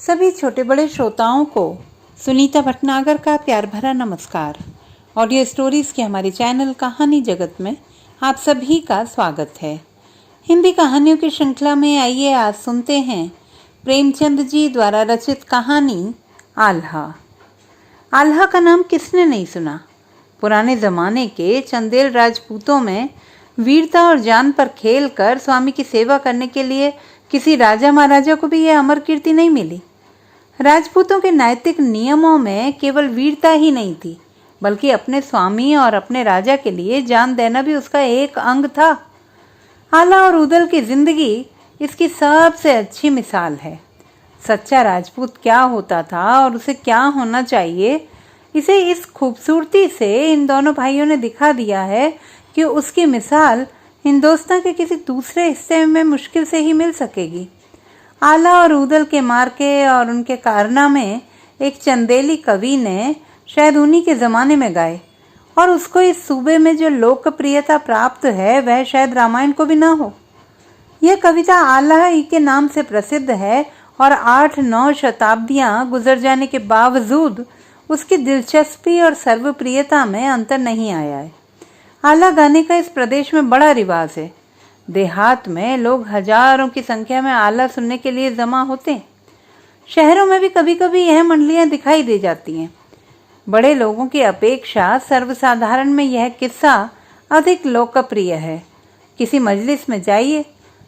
सभी छोटे बड़े श्रोताओं को सुनीता भटनागर का प्यार भरा नमस्कार। ऑडियो स्टोरीज के हमारे चैनल कहानी जगत में आप सभी का स्वागत है। हिंदी कहानियों की श्रृंखला में आइए आज सुनते हैं प्रेमचंद जी द्वारा रचित कहानी आल्हा। आल्हा का नाम किसने नहीं सुना। पुराने ज़माने के चंदेल राजपूतों में वीरता और जान पर खेल कर स्वामी की सेवा करने के लिए किसी राजा महाराजा को भी यह अमर कीर्ति नहीं मिली। राजपूतों के नैतिक नियमों में केवल वीरता ही नहीं थी, बल्कि अपने स्वामी और अपने राजा के लिए जान देना भी उसका एक अंग था। आला और उदल की जिंदगी इसकी सबसे अच्छी मिसाल है। सच्चा राजपूत क्या होता था और उसे क्या होना चाहिए, इसे इस खूबसूरती से इन दोनों भाइयों ने दिखा दिया है कि उसकी मिसाल हिंदुस्तान के किसी दूसरे हिस्से में मुश्किल से ही मिल सकेगी। आला और उदल के मार्के और उनके कारनामे एक चंदेली कवि ने शायद उन्हीं के ज़माने में गाए, और उसको इस सूबे में जो लोकप्रियता प्राप्त है वह शायद रामायण को भी ना हो। यह कविता आला ही के नाम से प्रसिद्ध है और 8-9 शताब्दियाँ गुजर जाने के बावजूद उसकी दिलचस्पी और सर्वप्रियता में अंतर नहीं आया है। आला गाने का इस प्रदेश में बड़ा रिवाज है। देहात में लोग हजारों की संख्या में आला सुनने के लिए जमा होते हैं। शहरों में भी कभी कभी यह मंडलियां दिखाई दे जाती हैं। बड़े लोगों की अपेक्षा सर्वसाधारण में यह किस्सा अधिक लोकप्रिय है। किसी मजलिस में जाइए,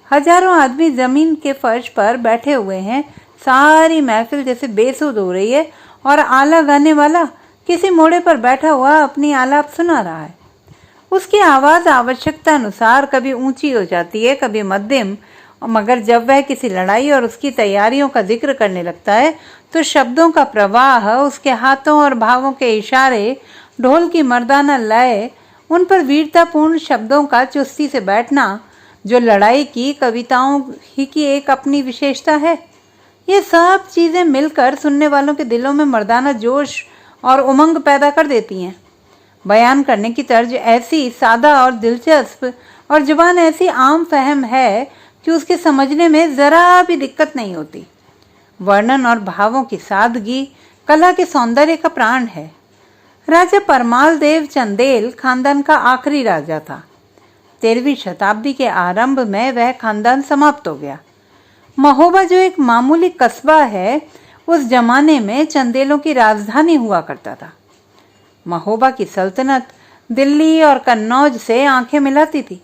हजारों आदमी जमीन के फर्श पर बैठे हुए हैं। सारी महफिल जैसे बेसुध हो रही है और आला गाने वाला किसी मोड़े पर बैठा हुआ अपनी आलाप सुना रहा है। उसकी आवाज़ आवश्यकता अनुसार कभी ऊंची हो जाती है, कभी मध्यम, मगर जब वह किसी लड़ाई और उसकी तैयारियों का जिक्र करने लगता है तो शब्दों का प्रवाह, उसके हाथों और भावों के इशारे, ढोल की मर्दाना लय, उन पर वीरतापूर्ण शब्दों का चुस्ती से बैठना, जो लड़ाई की कविताओं ही की एक अपनी विशेषता है, ये सब चीज़ें मिलकर सुनने वालों के दिलों में मर्दाना जोश और उमंग पैदा कर देती हैं। बयान करने की तर्ज ऐसी सादा और दिलचस्प और जुबान ऐसी आम फहम है कि उसके समझने में ज़रा भी दिक्कत नहीं होती। वर्णन और भावों की सादगी कला के सौंदर्य का प्राण है। राजा परमाल देव चंदेल खानदान का आखिरी राजा था। 13वीं शताब्दी के आरंभ में वह खानदान समाप्त हो गया। महोबा, जो एक मामूली कस्बा है, उस जमाने में चंदेलों की राजधानी हुआ करता था। महोबा की सल्तनत दिल्ली और कन्नौज से आंखें मिलाती थी।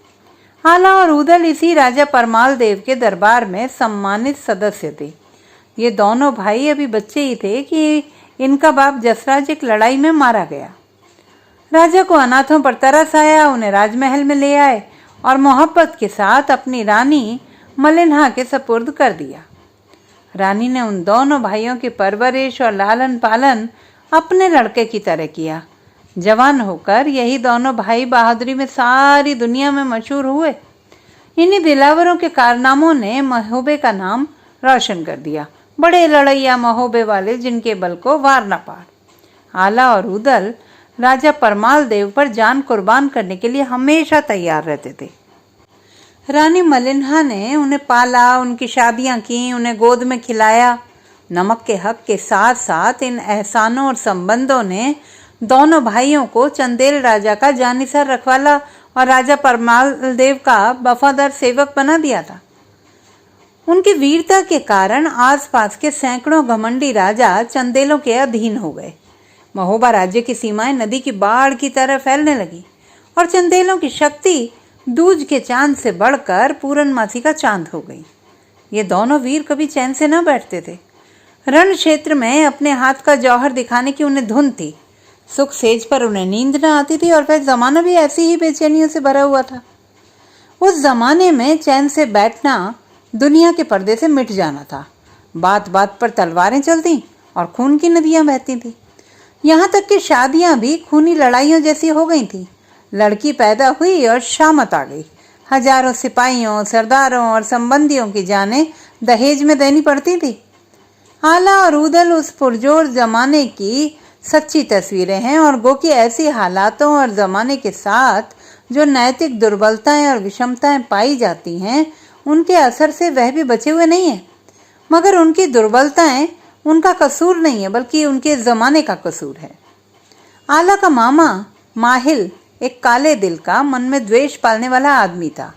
आला और उदल इसी राजा परमाल देव के दरबार में सम्मानित सदस्य थे। ये दोनों भाई अभी बच्चे ही थे कि इनका बाप जसराज एक लड़ाई में मारा गया। राजा को अनाथों पर तरस आया, उन्हें राजमहल में ले आए और मोहब्बत के साथ अपनी रानी मलिन्हा के सपुर्द कर दिया। रानी ने उन दोनों भाइयों की परवरिश और लालन पालन अपने लड़के की तरह किया। जवान होकर यही दोनों भाई बहादुरी में सारी दुनिया में मशहूर हुए। इन्हीं दिलावरों के कारनामों ने महोबे का नाम रोशन कर दिया। बड़े लड़ैया महोबे वाले, जिनके बल को वार न पार। आला और उदल राजा परमाल देव पर जान कुर्बान करने के लिए हमेशा तैयार रहते थे। रानी मलिन्हा ने उन्हें पाला, उनकी शादियां की, उन्हें गोद में खिलाया। नमक के हक के साथ साथ इन एहसानों और संबंधों ने दोनों भाइयों को चंदेल राजा का जानिसार रखवाला और राजा परमाल देव का वफादार सेवक बना दिया था। उनकी वीरता के कारण आसपास के सैकड़ों घमंडी राजा चंदेलों के अधीन हो गए। महोबा राज्य की सीमाएं नदी की बाढ़ की तरह फैलने लगी और चंदेलों की शक्ति दूज के चांद से बढ़कर पूरनमासी का चांद हो गई। ये दोनों वीर कभी चैन से न बैठते थे। रण क्षेत्र में अपने हाथ का जौहर दिखाने की उन्हें धुन थी। सुख सेज पर उन्हें नींद न आती थी और वह जमाना भी ऐसी ही बेचैनियों से भरा हुआ था। उस जमाने में चैन से बैठना दुनिया के पर्दे से मिट जाना था। बात बात पर तलवारें चलती और खून की नदियां बहती थी। यहाँ तक कि शादियां भी खूनी लड़ाइयों जैसी हो गई थी। लड़की पैदा हुई और शामत आ गई। हजारों सिपाहियों, सरदारों और संबंधियों की जानें दहेज में देनी पड़ती थी। आला और उदल उस पुरजोर जमाने की सच्ची तस्वीरें हैं और गो की ऐसी हालातों और ज़माने के साथ जो नैतिक दुर्बलताएं और विषमताएं पाई जाती हैं, उनके असर से वह भी बचे हुए नहीं हैं, मगर उनकी दुर्बलताएं उनका कसूर नहीं है, बल्कि उनके ज़माने का कसूर है। आला का मामा माहिल एक काले दिल का, मन में द्वेष पालने वाला आदमी था।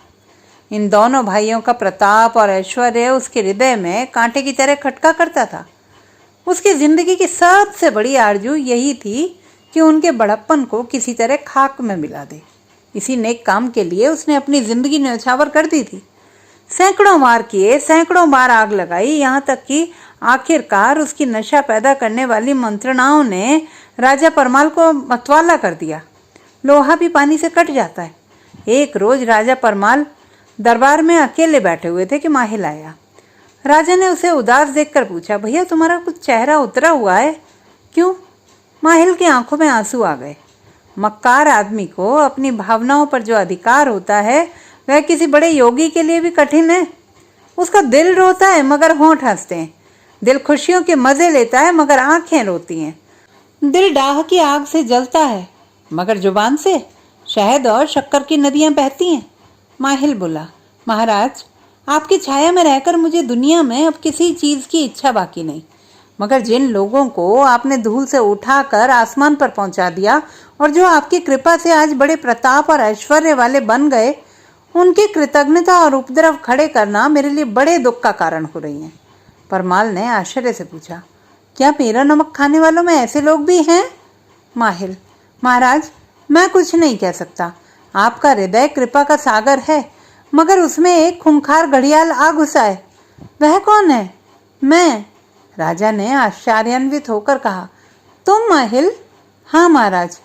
इन दोनों भाइयों का प्रताप और ऐश्वर्य उसके हृदय में कांटे की तरह खटका करता था। उसकी जिंदगी की सबसे बड़ी आरजू यही थी कि उनके बड़प्पन को किसी तरह खाक में मिला दे। इसी नेक काम के लिए उसने अपनी जिंदगी न्यौछावर कर दी थी। सैकड़ों वार किए, सैकड़ों बार आग लगाई, यहाँ तक कि आखिरकार उसकी नशा पैदा करने वाली मंत्रणाओं ने राजा परमाल को मतवाला कर दिया। लोहा भी पानी से कट जाता है। एक रोज राजा परमाल दरबार में अकेले बैठे हुए थे कि माहिल आया। राजा ने उसे उदास देखकर पूछा, भैया तुम्हारा कुछ चेहरा उतरा हुआ है, क्यों? माहिल की आंखों में आंसू आ गए। मक्कार आदमी को अपनी भावनाओं पर जो अधिकार होता है वह किसी बड़े योगी के लिए भी कठिन है। उसका दिल रोता है मगर होंठ हंसते हैं। दिल खुशियों के मजे लेता है मगर आंखें रोती हैं। दिल डाह की आग से जलता है मगर जुबान से शहद और शक्कर की नदियां बहती हैं। माहिल बोला, महाराज आपकी छाया में रहकर मुझे दुनिया में अब किसी चीज की इच्छा बाकी नहीं, मगर जिन लोगों को आपने धूल से उठाकर आसमान पर पहुंचा दिया और जो आपकी कृपा से आज बड़े प्रताप और ऐश्वर्य वाले बन गए, उनकी कृतज्ञता और उपद्रव खड़े करना मेरे लिए बड़े दुख का कारण हो रही है। परमाल ने आश्चर्य से पूछा, क्या मेरा नमक खाने वालों में ऐसे लोग भी हैं? माहिल, महाराज मैं कुछ नहीं कह सकता। आपका हृदय कृपा का सागर है, मगर उसमें एक खूंखार घड़ियाल आ घुसा है। वह कौन है? मैं। राजा ने आश्चर्यान्वित होकर कहा, तुम माहिल? हाँ महाराज,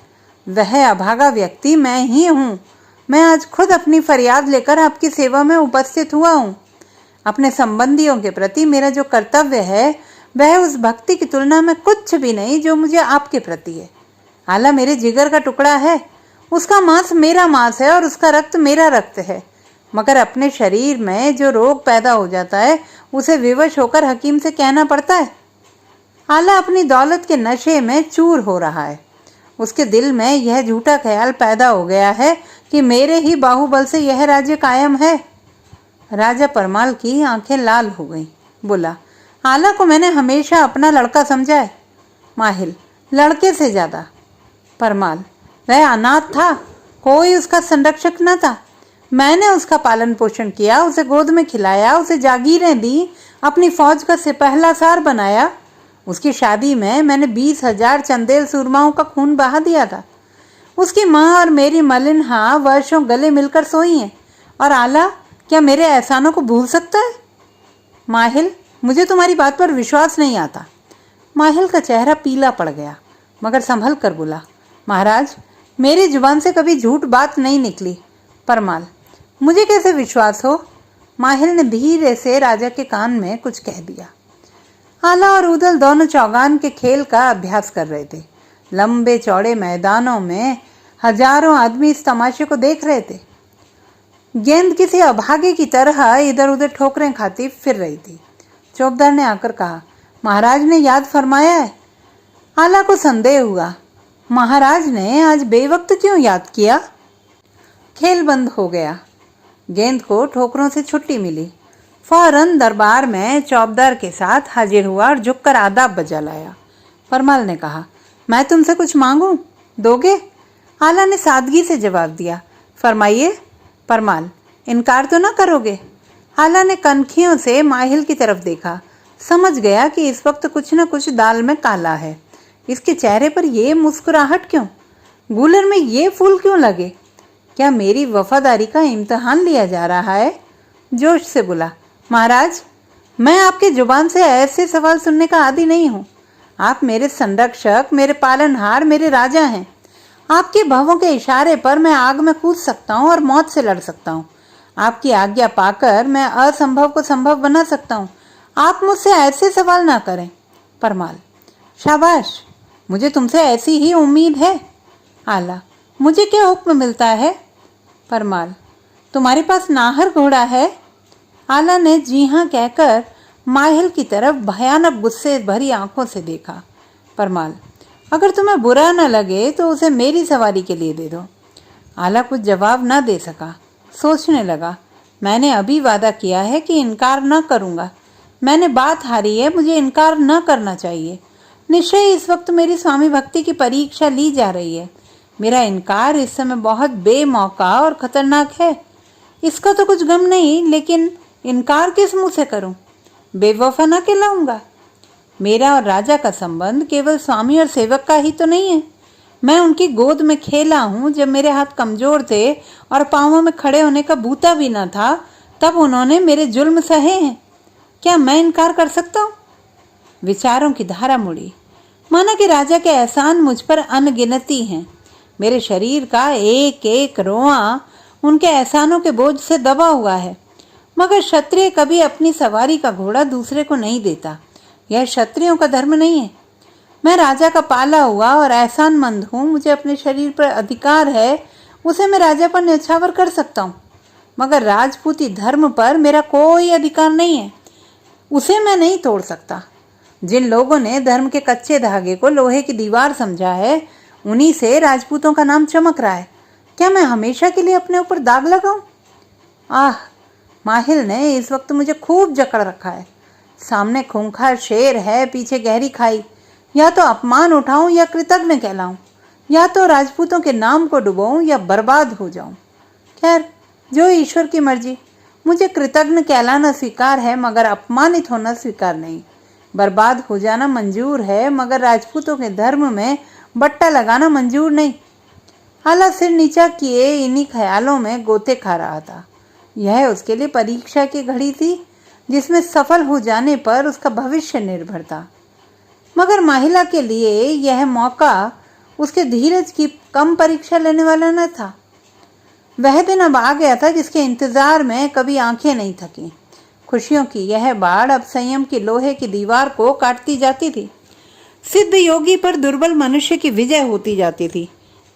वह अभागा व्यक्ति मैं ही हूँ। मैं आज खुद अपनी फरियाद लेकर आपकी सेवा में उपस्थित हुआ हूँ। अपने संबंधियों के प्रति मेरा जो कर्तव्य है वह उस भक्ति की तुलना में कुछ भी नहीं जो मुझे आपके प्रति है। आला मेरे जिगर का टुकड़ा है, उसका मांस मेरा मांस है और उसका रक्त मेरा रक्त है, मगर अपने शरीर में जो रोग पैदा हो जाता है उसे विवश होकर हकीम से कहना पड़ता है। आला अपनी दौलत के नशे में चूर हो रहा है। उसके दिल में यह झूठा ख्याल पैदा हो गया है कि मेरे ही बाहुबल से यह राज्य कायम है। राजा परमाल की आंखें लाल हो गईं। बोला, आला को मैंने हमेशा अपना लड़का समझा है। माहिल, लड़के से ज्यादा। परमाल, वह अनाथ था, कोई उसका संरक्षक न था। मैंने उसका पालन पोषण किया, उसे गोद में खिलाया, उसे जागीरें दी, अपनी फौज का सिपहला सार बनाया। उसकी शादी में मैंने 20,000 चंदेल सुरमाओं का खून बहा दिया था। उसकी माँ और मेरी मलिन हाँ वर्षों गले मिलकर सोई हैं, और आला क्या मेरे एहसानों को भूल सकता है? माहिल, मुझे तुम्हारी बात पर विश्वास नहीं आता। माहिल का चेहरा पीला पड़ गया, मगर संभल कर बोला, महाराज मेरी जुबान से कभी झूठ बात नहीं निकली। परमाल, मुझे कैसे विश्वास हो? माहिल ने धीरे से राजा के कान में कुछ कह दिया। आला और उदल दोनों चौगान के खेल का अभ्यास कर रहे थे। लंबे चौड़े मैदानों में हजारों आदमी इस तमाशे को देख रहे थे। गेंद किसी अभागे की तरह इधर उधर ठोकरें खाती फिर रही थी। चौबदार ने आकर कहा, महाराज ने याद फरमाया है। आला को संदेह हुआ, महाराज ने आज बेवक्त क्यों याद किया? खेल बंद हो गया। गेंद को ठोकरों से छुट्टी मिली। फौरन दरबार में चौबदार के साथ हाजिर हुआ और झुककर आदाब बजा लाया। परमाल ने कहा, मैं तुमसे कुछ मांगूं, दोगे? आला ने सादगी से जवाब दिया, फरमाइए। परमाल, इनकार तो ना करोगे? आला ने कनखियों से माहिल की तरफ देखा, समझ गया कि इस वक्त कुछ न कुछ दाल में काला है। इसके चेहरे पर यह मुस्कुराहट क्यों? गूलर में ये फूल क्यों लगे? क्या मेरी वफादारी का इम्तिहान लिया जा रहा है? जोश से बोला, महाराज मैं आपके जुबान से ऐसे सवाल सुनने का आदी नहीं हूँ। आप मेरे संरक्षक, मेरे पालनहार, मेरे राजा हैं। आपके भवों के इशारे पर मैं आग में कूद सकता हूँ और मौत से लड़ सकता हूँ। आपकी आज्ञा पाकर मैं असंभव को संभव बना सकता हूँ। आप मुझसे ऐसे सवाल ना करें। परमाल, शाबाश, मुझे तुमसे ऐसी ही उम्मीद है। आला, मुझे क्या हुक्म मिलता है? परमाल, तुम्हारे पास नाहर घोड़ा है? आला ने जी हाँ कहकर माहिल की तरफ भयानक गुस्से भरी आंखों से देखा। परमाल, अगर तुम्हें बुरा न लगे तो उसे मेरी सवारी के लिए दे दो। आला कुछ जवाब न दे सका, सोचने लगा, मैंने अभी वादा किया है कि इनकार न करूँगा। मैंने बात हारी है, मुझे इनकार न करना चाहिए। निश्चय इस वक्त मेरी स्वामी भक्ति की परीक्षा ली जा रही है। मेरा इनकार इस समय बहुत बेमौका और खतरनाक है। इसका तो कुछ गम नहीं, लेकिन इनकार किस मुंह से करूं? बेवफा न कहलाऊंगा। मेरा और राजा का संबंध केवल स्वामी और सेवक का ही तो नहीं है। मैं उनकी गोद में खेला हूँ जब मेरे हाथ कमजोर थे और पांवों में खड़े होने का बूता भी न था, तब उन्होंने मेरे जुल्म सहे हैं। क्या मैं इनकार कर सकता हूँ? विचारों की धारा मुड़ी। माना कि राजा के एहसान मुझ पर अनगिनती हैं। मेरे शरीर का एक एक रोआ उनके एहसानों के बोझ से दबा हुआ है। मगर क्षत्रिय कभी अपनी सवारी का घोड़ा दूसरे को नहीं देता। यह क्षत्रियों का धर्म नहीं है। मैं राजा का पाला हुआ और एहसानमंद हूँ। मुझे अपने शरीर पर अधिकार है, उसे मैं राजा पर न्यौछावर कर सकता हूँ। मगर राजपूती धर्म पर मेरा कोई अधिकार नहीं है। उसे मैं नहीं तोड़ सकता। जिन लोगों ने धर्म के कच्चे धागे को लोहे की दीवार समझा है, उन्हीं से राजपूतों का नाम चमक रहा है। क्या मैं हमेशा के लिए अपने ऊपर दाग लगाऊं? आह, माहिल ने इस वक्त मुझे खूब जकड़ रखा है। सामने खूंखार शेर है, पीछे गहरी खाई। या तो अपमान उठाऊं या कृतज्ञ कहलाऊं, या तो राजपूतों के नाम को डुबाऊं या बर्बाद हो जाऊं। खैर, जो ईश्वर की मर्जी। मुझे कृतज्ञ कहलाना स्वीकार है, मगर अपमानित होना स्वीकार नहीं। बर्बाद हो जाना मंजूर है, मगर राजपूतों के धर्म में बट्टा लगाना मंजूर नहीं। आला सिर नीचा किए इन्हीं ख्यालों में गोते खा रहा था। यह उसके लिए परीक्षा की घड़ी थी, जिसमें सफल हो जाने पर उसका भविष्य निर्भर था। मगर महिला के लिए यह मौका उसके धीरज की कम परीक्षा लेने वाला न था। वह दिन अब आ गया था जिसके इंतजार में कभी आंखें नहीं थकीं। खुशियों की यह बाढ़ अब संयम की लोहे की दीवार को काटती जाती थी। सिद्ध योगी पर दुर्बल मनुष्य की विजय होती जाती थी।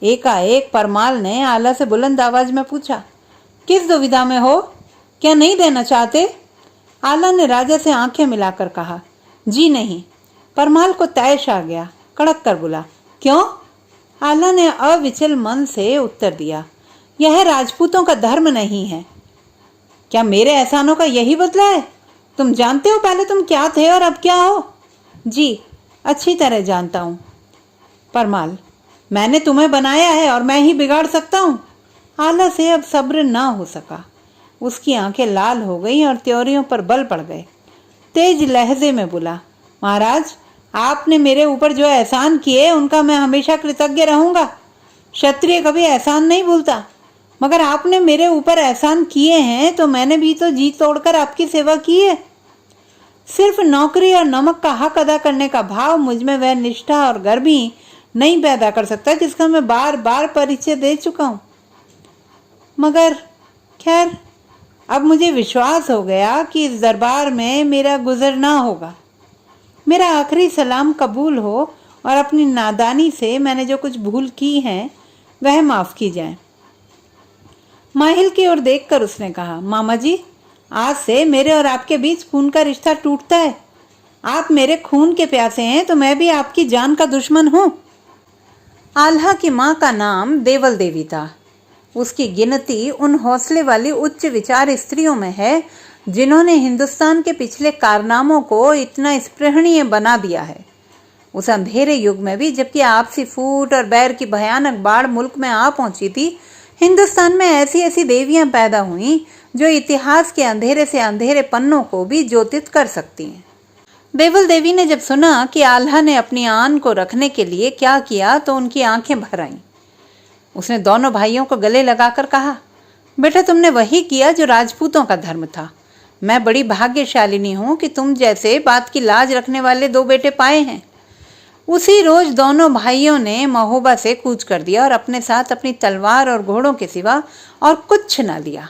एकाएक परमाल ने आला से बुलंद आवाज में पूछा, किस दुविधा में हो? क्या नहीं देना चाहते? आला ने राजा से आंखें मिलाकर कहा, जी नहीं। परमाल को तैश आ गया, कड़क कर बोला, क्यों? आला ने अविचल मन से उत्तर दिया, यह राजपूतों का धर्म नहीं है। क्या मेरे एहसानों का यही बदला है? तुम जानते हो पहले तुम क्या थे और अब क्या हो? जी, अच्छी तरह जानता हूँ। परमाल, मैंने तुम्हें बनाया है और मैं ही बिगाड़ सकता हूँ। आला से अब सब्र ना हो सका। उसकी आंखें लाल हो गईं और त्योरियों पर बल पड़ गए। तेज लहजे में बोला, महाराज, आपने मेरे ऊपर जो एहसान किए उनका मैं हमेशा कृतज्ञ रहूंगा। क्षत्रिय कभी एहसान नहीं भूलता। मगर आपने मेरे ऊपर एहसान किए हैं तो मैंने भी तो जी तोड़कर आपकी सेवा की है। सिर्फ नौकरी और नमक का हक अदा करने का भाव मुझ में वह निष्ठा और गर्मी नहीं पैदा कर सकता जिसका मैं बार बार परिचय दे चुका हूं। मगर खैर, अब मुझे विश्वास हो गया कि इस दरबार में मेरा गुजर ना होगा। मेरा आखिरी सलाम कबूल हो और अपनी नादानी से मैंने जो कुछ भूल की है वह माफ की जाए। माहिल की ओर देखकर उसने कहा, मामा जी, आज से मेरे और आपके बीच खून का रिश्ता टूटता है। आप मेरे खून के प्यासे हैं तो मैं भी आपकी जान का दुश्मन हूं। आल्हा की माँ का नाम देवल देवी था। उसकी गिनती उन हौसले वाली उच्च विचार स्त्रियों में है जिन्होंने हिंदुस्तान के पिछले कारनामों को इतना स्पृहणीय बना दिया है। उस अंधेरे युग में भी, जबकि आपसी फूट और बैर की भयानक बाढ़ मुल्क में आ पहुंची थी, हिंदुस्तान में ऐसी ऐसी देवियां पैदा हुईं जो इतिहास के अंधेरे से अंधेरे पन्नों को भी ज्योतित कर सकती हैं। देवल देवी ने जब सुना कि आल्हा ने अपनी आन को रखने के लिए क्या किया तो उनकी आंखें भर आईं। उसने दोनों भाइयों को गले लगाकर कहा, बेटा, तुमने वही किया जो राजपूतों का धर्म था। मैं बड़ी भाग्यशालिनी हूँ कि तुम जैसे बात की लाज रखने वाले दो बेटे पाए हैं। उसी रोज दोनों भाइयों ने महोबा से कूच कर दिया और अपने साथ अपनी तलवार और घोड़ों के सिवा और कुछ न लिया।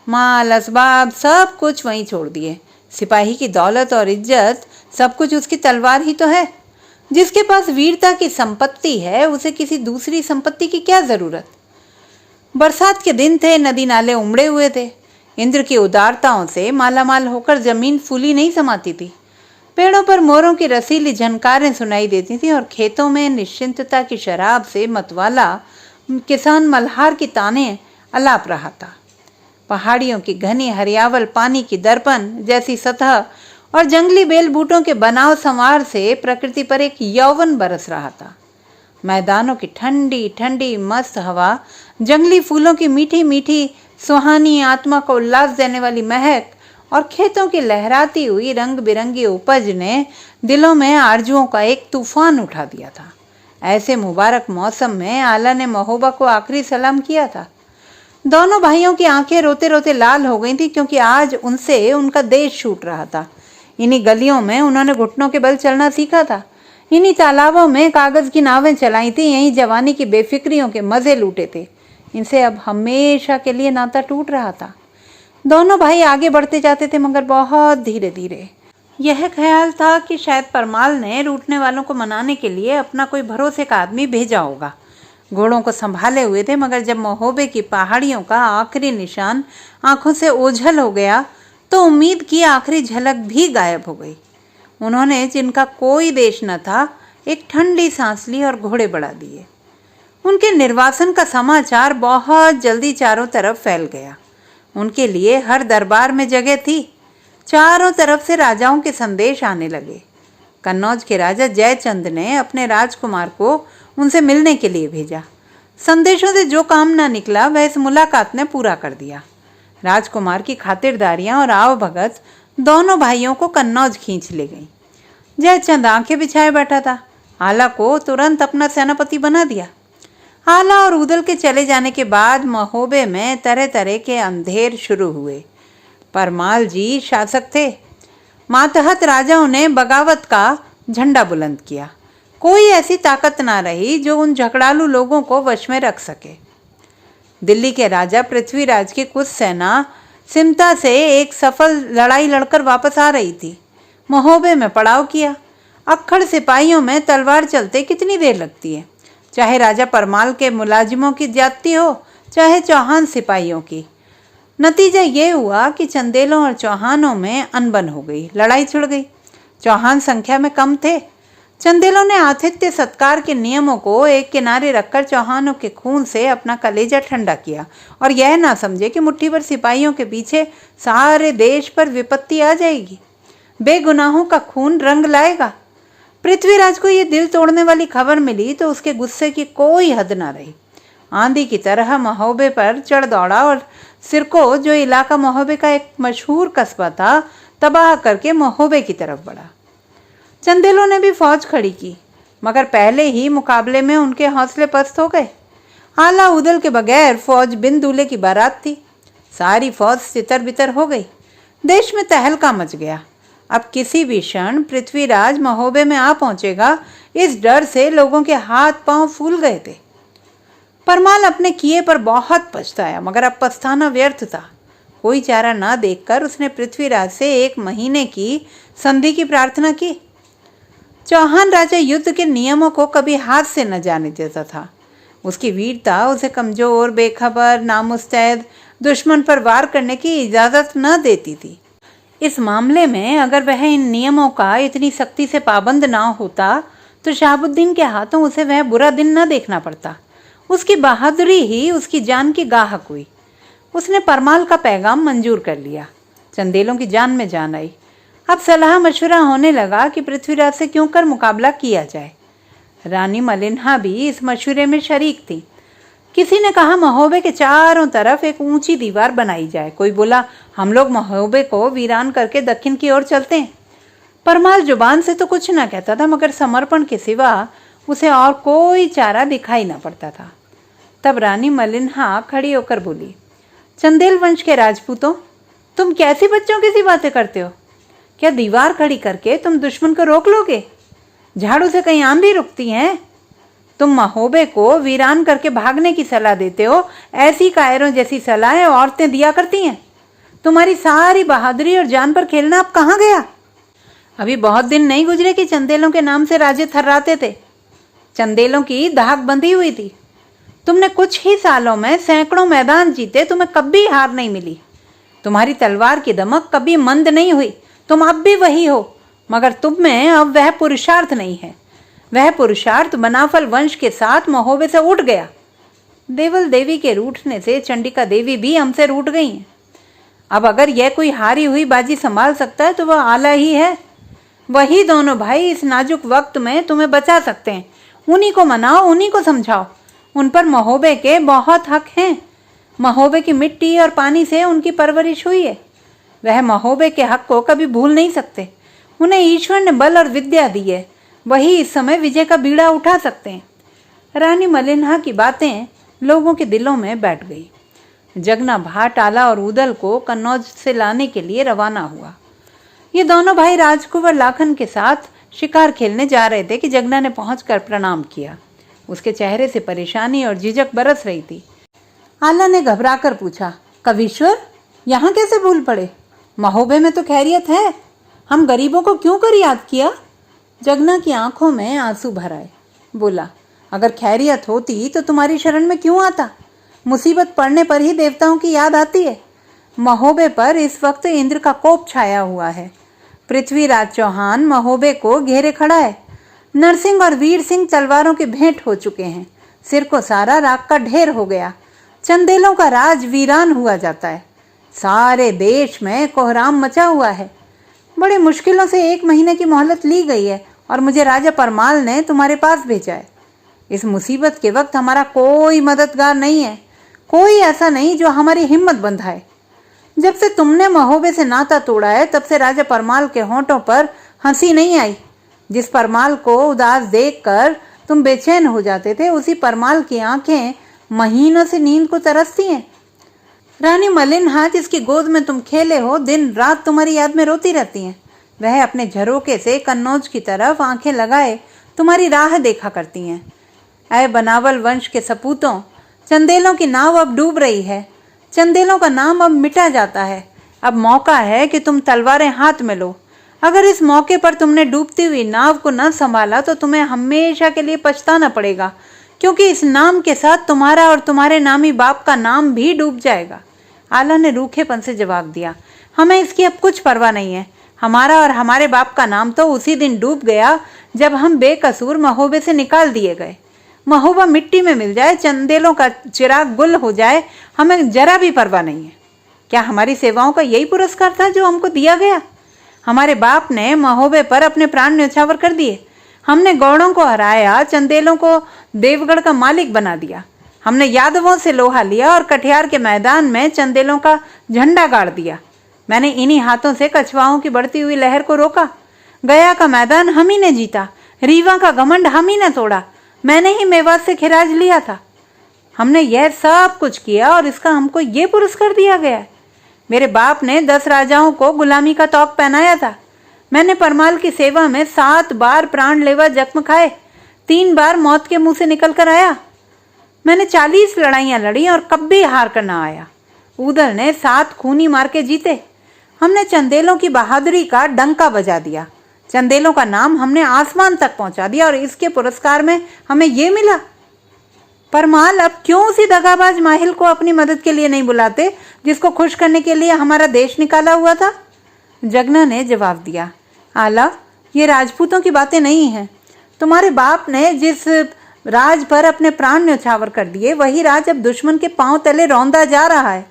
माल, असबाब, सब कुछ वहीं छोड़ दिए। सिपाही की दौलत और इज्जत सब कुछ उसकी तलवार ही तो है। जिसके पास वीरता की संपत्ति है उसे किसी दूसरी संपत्ति की क्या जरूरत। बरसात के दिन थे, नदी नाले उमड़े हुए थे। इंद्र की उदारताओं से मालामाल होकर जमीन फूली नहीं समाती थी। पेड़ों पर मोरों की रसीली झनकारें सुनाई देती थी और खेतों में निश्चिंतता की शराब से मतवाला किसान मल्हार की ताने अलाप रहा था। पहाड़ियों की घनी हरियावल पानी की दर्पण जैसी सतह और जंगली बेल बूटों के बनाव संवार से प्रकृति पर एक यौवन बरस रहा था। मैदानों की ठंडी ठंडी मस्त हवा, जंगली फूलों की मीठी मीठी सुहानी आत्मा को उल्लास देने वाली महक और खेतों की लहराती हुई रंग बिरंगी उपज ने दिलों में आरजुओं का एक तूफान उठा दिया था। ऐसे मुबारक मौसम में आला ने महोबा को आखिरी सलाम किया था। दोनों भाइयों की आंखें रोते रोते लाल हो गई थी, क्योंकि आज उनसे उनका देश छूट रहा था। इन्हीं गलियों में उन्होंने घुटनों के बल चलना सीखा था, इन्हीं तालाबों में कागज की नावें चलाई थी, यहीं जवानी की बेफिक्रियों के मजे लूटे थे। इनसे अब हमेशा के लिए नाता टूट रहा था। दोनों भाई आगे बढ़ते जाते थे, मगर बहुत धीरे धीरे। यह ख्याल था कि शायद परमाल ने रूठने वालों को मनाने के लिए अपना कोई भरोसे का आदमी भेजा होगा। घोड़ों को संभाले हुए थे, मगर जब महोबे की पहाड़ियों का आखिरी निशान आंखों से ओझल हो गया तो उम्मीद की आखिरी झलक भी गायब हो गई। उन्होंने, जिनका कोई देश न था, एक ठंडी सांस ली और घोड़े बढ़ा दिए। उनके निर्वासन का समाचार बहुत जल्दी चारों तरफ फैल गया। उनके लिए हर दरबार में जगह थी। चारों तरफ से राजाओं के संदेश आने लगे। कन्नौज के राजा जयचंद ने अपने राजकुमार को उनसे मिलने के लिए भेजा। संदेशों से जो काम न निकला वह इस मुलाकात ने पूरा कर दिया। राजकुमार की खातिरदारियां और आवभगत दोनों भाइयों को कन्नौज खींच ले गई। जयचंद आंखें बिछाए बैठा था। आला को तुरंत अपना सेनापति बना दिया। आला और उदल के चले जाने के बाद महोबे में तरह तरह के अंधेर शुरू हुए। परमाल जी शासक थे। मातहत राजाओं ने बगावत का झंडा बुलंद किया। कोई ऐसी ताकत ना रही जो उन झगड़ालू लोगों को वश में रख सके। दिल्ली के राजा पृथ्वीराज की कुछ सेना सिमता से एक सफल लड़ाई लड़कर वापस आ रही थी। महोबे में पड़ाव किया। अक्खड़ सिपाहियों में तलवार चलते कितनी देर लगती है, चाहे राजा परमाल के मुलाजिमों की ज्यादती हो, चाहे चौहान सिपाहियों की। नतीजा ये हुआ कि चंदेलों और चौहानों में अनबन हो गई, लड़ाई छिड़ गई। चौहान संख्या में कम थे। चंदेलों ने आतिथ्य सत्कार के नियमों को एक किनारे रखकर चौहानों के खून से अपना कलेजा ठंडा किया और यह ना समझे कि मुट्ठी भर सिपाहियों के पीछे सारे देश पर विपत्ति आ जाएगी, बेगुनाहों का खून रंग लाएगा। पृथ्वीराज को ये दिल तोड़ने वाली खबर मिली तो उसके गुस्से की कोई हद ना रही। आंधी की तरह महोबे पर चढ़ दौड़ा और सिरको, जो इलाका महोबे का एक मशहूर कस्बा था, तबाह करके महोबे की तरफ बढ़ा। चंदेलों ने भी फौज खड़ी की, मगर पहले ही मुकाबले में उनके हौसले पस्त हो गए। आला उदल के बगैर फौज बिन दूल्हे की बारात थी। सारी फौज तितर बितर हो गई। देश में तहलका मच गया। अब किसी भी क्षण पृथ्वीराज महोबे में आ पहुंचेगा, इस डर से लोगों के हाथ पांव फूल गए थे। परमाल अपने किए पर बहुत पछताया, मगर अब पछताना व्यर्थ था। कोई चारा ना देखकर उसने पृथ्वीराज से 1 महीने की संधि की प्रार्थना की। चौहान राजा युद्ध के नियमों को कभी हाथ से न जाने देता था। उसकी वीरता उसे कमजोर, बेखबर, नामुस्तैद दुश्मन पर वार करने की इजाजत न देती थी। इस मामले में अगर वह इन नियमों का इतनी सख्ती से पाबंद ना होता तो शहाबुद्दीन के हाथों उसे वह बुरा दिन न देखना पड़ता। उसकी बहादुरी ही उसकी जान की गाहक हुई। उसने परमाल का पैगाम मंजूर कर लिया। चंदेलों की जान में जान आई। अब सलाह मशवरा होने लगा कि पृथ्वीराज से क्यों कर मुकाबला किया जाए। रानी मलिन्हा भी इस मशवरे में शरीक थी। किसी ने कहा महोबे के चारों तरफ एक ऊंची दीवार बनाई जाए। कोई बोला हम लोग महोबे को वीरान करके दक्षिण की ओर चलते हैं। परमाल जुबान से तो कुछ ना कहता था, मगर समर्पण के सिवा उसे और कोई चारा दिखाई ना पड़ता था। तब रानी मलिन्हा खड़ी होकर बोली, चंदेल वंश के राजपूतों, तुम कैसी बच्चों की सी बातें करते हो? क्या दीवार खड़ी करके तुम दुश्मन को रोक लोगे? झाड़ू से कहीं आंधी रुकती है? तुम महोबे को वीरान करके भागने की सलाह देते हो। ऐसी कायरों जैसी सलाहें औरतें दिया करती हैं। तुम्हारी सारी बहादुरी और जान पर खेलना अब कहाँ गया? अभी बहुत दिन नहीं गुजरे कि चंदेलों के नाम से राजे थर्राते थे। चंदेलों की धाक बंधी हुई थी। तुमने कुछ ही सालों में सैकड़ों मैदान जीते, तुम्हें कभी हार नहीं मिली। तुम्हारी तलवार की दमक कभी मंद नहीं हुई। तुम अब भी वही हो, मगर तुम में अब वह पुरुषार्थ नहीं है। वह पुरुषार्थ बनाफल वंश के साथ महोबे से उठ गया। देवल देवी के रूठने से चंडिका देवी भी हमसे रूठ गई हैं। अब अगर यह कोई हारी हुई बाजी संभाल सकता है तो वह आला ही है। वही दोनों भाई इस नाजुक वक्त में तुम्हें बचा सकते हैं। उन्हीं को मनाओ, उन्हीं को समझाओ। उन पर महोबे के बहुत हक हैं। महोबे की मिट्टी और पानी से उनकी परवरिश हुई है। वह महोबे के हक को कभी भूल नहीं सकते। उन्हें ईश्वर ने बल और विद्या दी है। वही इस समय विजय का बीड़ा उठा सकते हैं। रानी मलिन्हा की बातें लोगों के दिलों में बैठ गई। जगना भाट, आला और उदल को कन्नौज से लाने के लिए रवाना हुआ। ये दोनों भाई राजकुंवर लाखन के साथ शिकार खेलने जा रहे थे कि जगना ने पहुंचकर प्रणाम किया। उसके चेहरे से परेशानी और झिझक बरस रही थी। आला ने घबराकर पूछा, कवीश्वर, यहाँ कैसे भूल पड़े? महोबे में तो खैरियत है। हम गरीबों को क्यों कर याद किया? जगना की आंखों में आंसू भर आए। बोला, अगर खैरियत होती तो तुम्हारी शरण में क्यों आता? मुसीबत पड़ने पर ही देवताओं की याद आती है। महोबे पर इस वक्त इंद्र का कोप छाया हुआ है। पृथ्वीराज चौहान महोबे को घेरे खड़ा है। नरसिंह और वीर सिंह तलवारों के भेंट हो चुके हैं। सिर को सारा राख का ढेर हो गया। चंदेलों का राज वीरान हुआ जाता है। सारे देश में कोहराम मचा हुआ है। बड़ी मुश्किलों से 1 महीने की मोहलत ली गई है और मुझे राजा परमाल ने तुम्हारे पास भेजा है। इस मुसीबत के वक्त हमारा कोई मददगार नहीं है। कोई ऐसा नहीं जो हमारी हिम्मत बंधाए। जब से तुमने महोबे से नाता तोड़ा है तब से राजा परमाल के होंठों पर हंसी नहीं आई। जिस परमाल को उदास देखकर तुम बेचैन हो जाते थे, उसी परमाल की आंखें महीनों से नींद को तरसती हैं। रानी मलिन्हा, जिसकी गोद में तुम खेले हो, दिन रात तुम्हारी याद में रोती रहती हैं। वह अपने झरोके से कन्नौज की तरफ आंखें लगाए तुम्हारी राह देखा करती हैं। ऐ बनावल वंश के सपूतों, चंदेलों की नाव अब डूब रही है। चंदेलों का नाम अब मिटा जाता है। अब मौका है कि तुम तलवारें हाथ में लो। अगर इस मौके पर तुमने डूबती हुई नाव को न संभाला तो तुम्हें हमेशा के लिए पछताना पड़ेगा, क्योंकि इस नाम के साथ तुम्हारा और तुम्हारे नामी बाप का नाम भी डूब जाएगा। आला ने रूखेपन से जवाब दिया, हमें इसकी अब कुछ परवाह नहीं है। हमारा और हमारे बाप का नाम तो उसी दिन डूब गया जब हम बेकसूर महोबे से निकाल दिए गए। महोबा मिट्टी में मिल जाए, चंदेलों का चिराग गुल हो जाए, हमें जरा भी परवाह नहीं है। क्या हमारी सेवाओं का यही पुरस्कार था जो हमको दिया गया? हमारे बाप ने महोबे पर अपने प्राण न्यौछावर कर दिए। हमने गौड़ों को हराया, चंदेलों को देवगढ़ का मालिक बना दिया। हमने यादवों से लोहा लिया और कटिहार के मैदान में चंदेलों का झंडा गाड़ दिया। मैंने इन्हीं हाथों से कछुआओं की बढ़ती हुई लहर को रोका। गया का मैदान हम ही ने जीता। रीवा का घमंड हम ही ने तोड़ा। मैंने ही मेवात से खिराज लिया था। हमने यह सब कुछ किया और इसका हमको ये पुरस्कार दिया गया है। मेरे बाप ने 10 राजाओं को गुलामी का तौक पहनाया था। मैंने परमाल की सेवा में 7 बार प्राण लेवा जख्म खाए, 3 बार मौत के मुंह से निकल कर आया। मैंने 40 लड़ाइयां लड़ी और कभी हार कर ना आया। उदल ने 7 खूनी मार के जीते। हमने चंदेलों की बहादुरी का डंका बजा दिया। चंदेलों का नाम हमने आसमान तक पहुंचा दिया और इसके पुरस्कार में हमें ये मिला। परमाल अब क्यों उसी दगाबाज माहिल को अपनी मदद के लिए नहीं बुलाते जिसको खुश करने के लिए हमारा देश निकाला हुआ था? जगना ने जवाब दिया, आला, ये राजपूतों की बातें नहीं हैं। तुम्हारे बाप ने जिस राज पर अपने प्राण न्यौछावर कर दिए, वही राज अब दुश्मन के पांव तले रौंदा जा रहा है।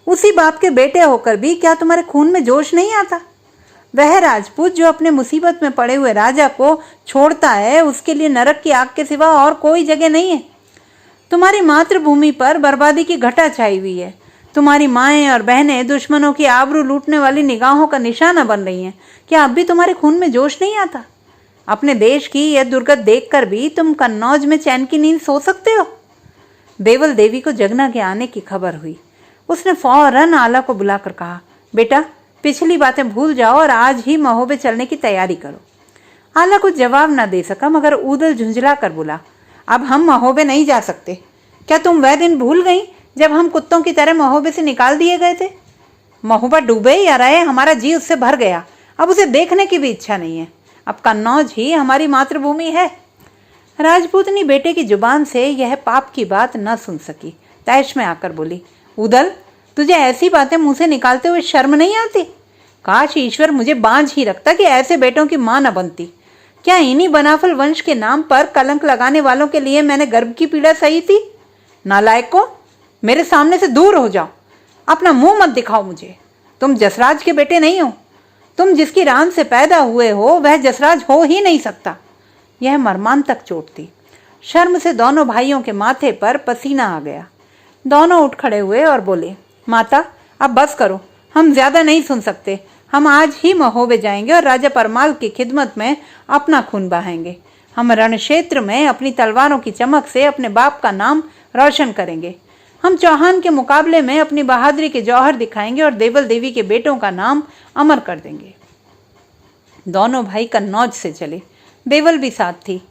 उसी बाप के बेटे होकर भी क्या तुम्हारे खून में जोश नहीं आता? वह राजपूत जो अपने मुसीबत में पड़े हुए राजा को छोड़ता है, उसके लिए नरक की आग के सिवा और कोई जगह नहीं है। तुम्हारी मातृभूमि पर बर्बादी की घटा छाई हुई है। तुम्हारी माएँ और बहनें दुश्मनों की आबरू लूटने वाली निगाहों का निशाना बन रही हैं। क्या अब भी तुम्हारे खून में जोश नहीं आता? अपने देश की यह दुर्गत देखकर भी तुम कन्नौज में चैन की नींद सो सकते हो? देवल देवी को जगना के आने की खबर हुई। उसने फौरन आला को बुलाकर कहा, बेटा, पिछली बातें भूल जाओ और आज ही महोबे चलने की तैयारी करो। आला कुछ जवाब न दे सका, मगर उदल झुंझला कर बोला, अब हम महोबे नहीं जा सकते। क्या तुम वह दिन भूल गई जब हम कुत्तों की तरह महोबे से निकाल दिए गए थे? महोबा डूबे या रहे, हमारा जी उससे भर गया। अब उसे देखने की भी इच्छा नहीं है। अब कन्नौज ही हमारी मातृभूमि है। राजपूतनी बेटे की जुबान से यह पाप की बात न सुन सकी। तैश में आकर बोली, उदल, तुझे ऐसी बातें मुंह से निकालते हुए शर्म नहीं आती? काश ईश्वर मुझे बांझ ही रखता कि ऐसे बेटों की मां न बनती। क्या इन्हीं बनाफल वंश के नाम पर कलंक लगाने वालों के लिए मैंने गर्भ की पीड़ा सही थी? नालायक को, मेरे सामने से दूर हो जाओ। अपना मुंह मत दिखाओ मुझे। तुम जसराज के बेटे नहीं हो। तुम जिसकी रान से पैदा हुए हो वह जसराज हो ही नहीं सकता। यह मर्मांतक चोट थी। शर्म से दोनों भाइयों के माथे पर पसीना आ गया। दोनों उठ खड़े हुए और बोले, माता अब बस करो, हम ज्यादा नहीं सुन सकते। हम आज ही महोबे जाएंगे और राजा परमाल की खिदमत में अपना खून बहाएंगे। हम रण क्षेत्र में अपनी तलवारों की चमक से अपने बाप का नाम रोशन करेंगे। हम चौहान के मुकाबले में अपनी बहादुरी के जौहर दिखाएंगे और देवल देवी के बेटों का नाम अमर कर देंगे। दोनों भाई कन्नौज से चले। देवल भी साथ थी।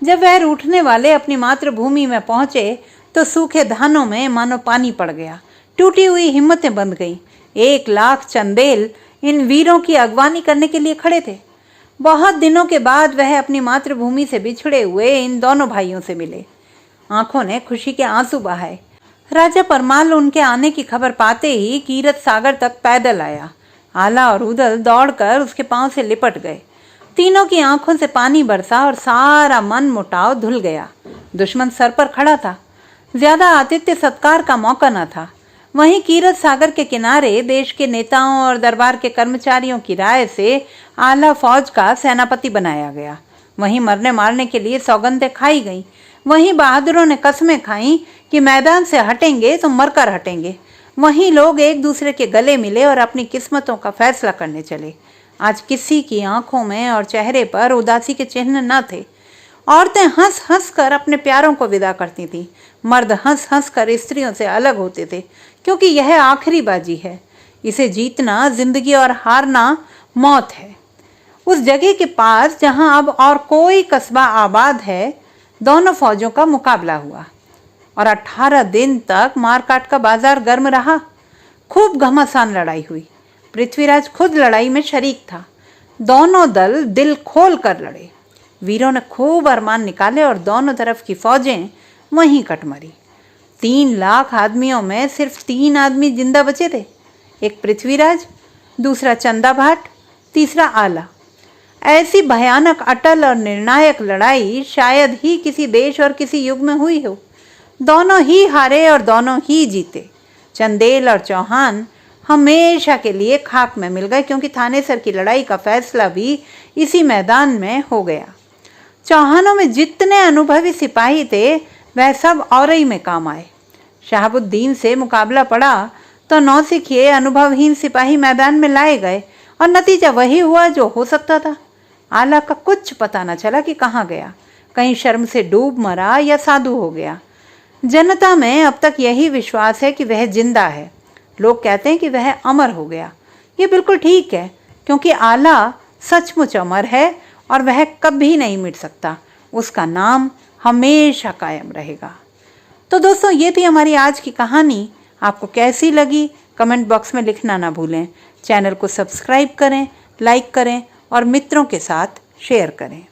जब वह रूठने वाले अपनी मातृभूमि में पहुंचे तो सूखे धानों में मानो पानी पड़ गया। टूटी हुई हिम्मतें बंध गई। 1 लाख चंदेल इन वीरों की अगवानी करने के लिए खड़े थे। बहुत दिनों के बाद वह अपनी मातृभूमि से बिछड़े हुए इन दोनों भाइयों से मिले। आंखों ने खुशी के आंसू बहाए। राजा परमाल उनके आने की खबर पाते ही कीरत सागर तक पैदल आया। आला और उदल दौड़कर उसके पांव से लिपट गए। तीनों की आंखों से पानी बरसा और सारा मन मुटाव धुल गया। दुश्मन सर पर खड़ा था। ज्यादा आतिथ्य सत्कार का मौका न था। वहीं कीरत सागर के किनारे देश के नेताओं और दरबार के कर्मचारियों की राय से आला फौज का सेनापति बनाया गया। वहीं मरने मारने के लिए सौगंधें खाई गईं। वहीं बहादुरों ने कसमें खाईं कि मैदान से हटेंगे तो मरकर हटेंगे। वहीं लोग एक दूसरे के गले मिले और अपनी किस्मतों का फैसला करने चले। आज किसी की आंखों में और चेहरे पर उदासी के चिन्ह न थे। औरतें हंस हंस कर अपने प्यारों को विदा करती थीं। मर्द हंस हंस कर स्त्रियों से अलग होते थे, क्योंकि यह आखिरी बाजी है। इसे जीतना जिंदगी और हारना मौत है। उस जगह के पास जहां अब और कोई कस्बा आबाद है, दोनों फौजों का मुकाबला हुआ और 18 दिन तक मारकाट का बाजार गर्म रहा। खूब घमासान लड़ाई हुई। पृथ्वीराज खुद लड़ाई में शरीक था। दोनों दल दिल खोल कर लड़े। वीरों ने खूब अरमान निकाले और दोनों तरफ की फौजें वहीं कट मरी। 3 लाख आदमियों में सिर्फ 3 आदमी जिंदा बचे थे। एक पृथ्वीराज, दूसरा चंदा भाट, तीसरा आला। ऐसी भयानक, अटल और निर्णायक लड़ाई शायद ही किसी देश और किसी युग में हुई हो। दोनों ही हारे और दोनों ही जीते। चंदेल और चौहान हमेशा के लिए खाक में मिल गए, क्योंकि थानेसर की लड़ाई का फैसला भी इसी मैदान में हो गया। चौहानों में जितने अनुभवी सिपाही थे वह सब औरई में काम आए। शहाबुद्दीन से मुकाबला पड़ा तो नौसिखिए अनुभवहीन सिपाही मैदान में लाए गए और नतीजा वही हुआ जो हो सकता था। आला का कुछ पता न चला कि कहाँ गया। कहीं शर्म से डूब मरा या साधु हो गया। जनता में अब तक यही विश्वास है कि वह जिंदा है। लोग कहते हैं कि वह अमर हो गया। ये बिल्कुल ठीक है, क्योंकि आला सचमुच अमर है और वह कभी नहीं मिट सकता। उसका नाम हमेशा कायम रहेगा। तो दोस्तों, ये थी हमारी आज की कहानी। आपको कैसी लगी कमेंट बॉक्स में लिखना ना भूलें। चैनल को सब्सक्राइब करें, लाइक करें और मित्रों के साथ शेयर करें।